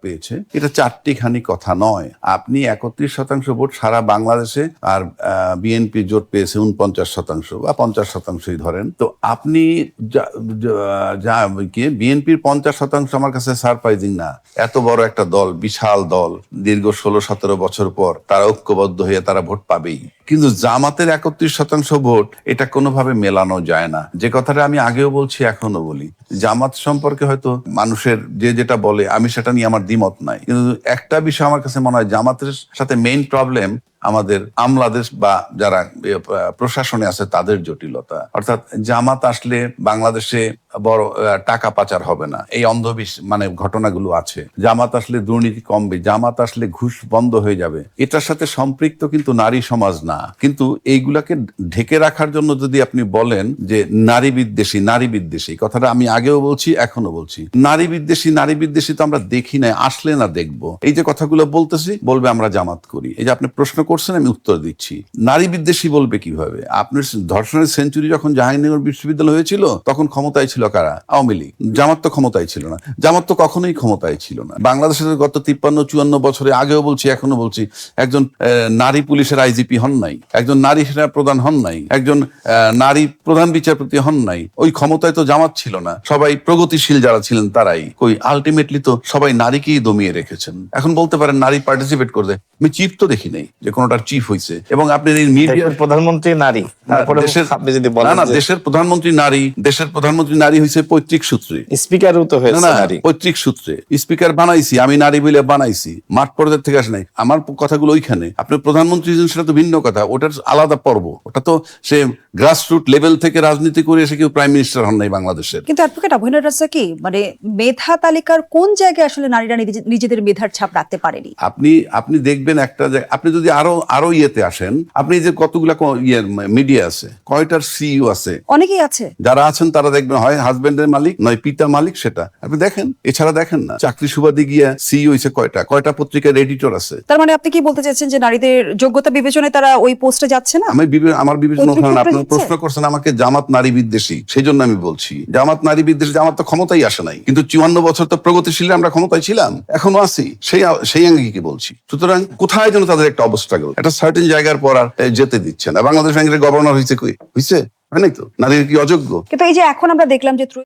পেয়েছে, এটা চারটিখানি কথা নয়। আপনি 31% ভোট সারা বাংলাদেশে, আর বিএনপি জোট পেয়েছে 49% বা 50%ই ধরেন। তো আপনি বিএনপির 50% আমার কাছে সারপ্রাইজিং না। এত বড় একটা দল, বিশাল দল, দীর্ঘ 16-17 বছর পর তারা ঐক্যবদ্ধ হয়ে তারা ভোট পাবেই। কিন্তু জামাতের 31% ভোট, এটা কোনোভাবে মেলানো যায় না। যে কথাটা আমি আগেও বলছি, এখনো বলি, জামাত সম্পর্কে হয়তো মানুষের যে যেটা বলে, আমি সেটা নিয়ে আমার দ্বিমত নাই। কিন্তু একটা বিষয় আমার কাছে মনে হয়, জামাতের সাথে মেইন প্রবলেম আমাদের আমলাদেশ বা যারা প্রশাসনে আছে তাদের জটিলতা। অর্থাৎ জামাত আসলে বাংলাদেশে বড় টাকা পাচার হবে না, এই অন্ধবিশ্বাস ঘটনাগুলো আছে। জামাত আসলে দুর্নীতি কমবে, জামাত আসলে ঘুষ বন্ধ হয়ে যাবে। এটার সাথে সম্পৃক্ত কিন্তু নারী সমাজ না। কিন্তু এইগুলাকে ঢেকে রাখার জন্য যদি আপনি বলেন যে নারী বিদ্বেষী কথাটা আমি আগেও বলছি, এখনো বলছি, নারী বিদ্বেষী তো আমরা দেখি নাই, আসলে না দেখবো। এই যে কথাগুলো বলতেছি, বলবে আমরা জামাত করি। এই যে আপনি প্রশ্ন করছেন, আমি উত্তর দিচ্ছি। নারী বিদ্বেষী বলবে কিভাবে? আপনার ধর্ষণের সেঞ্চুরি যখন জাহাঙ্গীরনগর বিশ্ববিদ্যালয় হয়েছিল, তখন ক্ষমতায় ছিল কারা? আওয়ামী লীগ। জামাত তো ক্ষমতায় ছিল না। জামাত তো কখনোই ক্ষমতায় ছিল না। বাংলাদেশের গত 53-54 বছরে, আগেও বলছি, এখনো বলছি, একজন নারী পুলিশের আইজিপি হন নাই, একজন নারী সেনা প্রধান হন নাই, একজন নারী প্রধান বিচারপতি হন নাই। ওই ক্ষমতায় তো জামাত ছিল না। সবাই প্রগতিশীল যারা ছিলেন তারাই। কই আলটিমেটলি তো সবাই নারীকেই দমিয়ে রেখেছেন। এখন বলতে পারেন নারী পার্টিসিপেট করতে, আমি চিফ তো দেখি নাই যে কোনটার চিফ হয়েছে। এবং আপনি মিডিয়ার প্রধানমন্ত্রী নারী, দেশের প্রধানমন্ত্রী নারী হয়েছে পৈতৃক সূত্রে, স্পিকারও তো হয়েছে নারী, পৈতৃক সূত্রে। স্পিকার বানাইছি আমি, নারী বলে বানাইছি, মাঠ পর্যায়ে থেকে আসে নাই। আমার কথাগুলো ওইখানে। আপনি প্রধানমন্ত্রী সেটা তো ভিন্ন কথা, ওটার আলাদা পর্ব। ওটা তো সে গ্রাসরুট লেভেল থেকে রাজনীতি করে এসে কেউ প্রাইম মিনিস্টার হন নাই বাংলাদেশের। কিন্তু অ্যাডভোকেট অভয়নাথ রাজা কি মেধা তালিকার কোন জায়গায় আসলে নারীরা নিজেদের মেধার ছাপ রাখতে পারেনি? আপনি দেখবেন একটা জায়গা, আপনি যদি আরো ইয়েতে আসেন, আপনি যে কতগুলা মিডিয়া আছে, কয়টার সিইও আছে, অনেকেই আছে, যারা আছেন তারা দেখবেন হয় হাজবেন্ডের মালিক, নয় পিতা মালিক। সেটা আপনি দেখেন, এছাড়া দেখেন না। চাকরি সুবাদে গিয়া সিইও হইছে কয়টা পত্রিকার এডিটর আছে। তার মানে আপনি কি বলতে চাচ্ছেন যে নারীদের যোগ্যতা বিবেচনায় তারা ওই পোস্টে যাচ্ছে না? আমার বিবেচনা, আপনার প্রশ্ন করছেন আমাকে জামাত নারী বিদ্বেষী, সেই জন্য আমি বলছি জামাত নারী বিদ্বেষী। জামাত তো ক্ষমতায় আসে নাই, কিন্তু 54 বছর তো প্রগতিশীল আমরা ক্ষমতায় ছিলাম, এখনো আছি, সেই আঙ্গিকে বলছি। সুতরাং কোথায় যেন তাদের একটা অবস্থা গেল, একটা সার্টেন জায়গার পর আর যেতে দিচ্ছে না। বাংলাদেশ ব্যাংকের গভর্নর হয়েছে, হয় নাই তো? নারীর কি অযোগ্য? কিন্তু এই যে এখন আমরা দেখলাম যে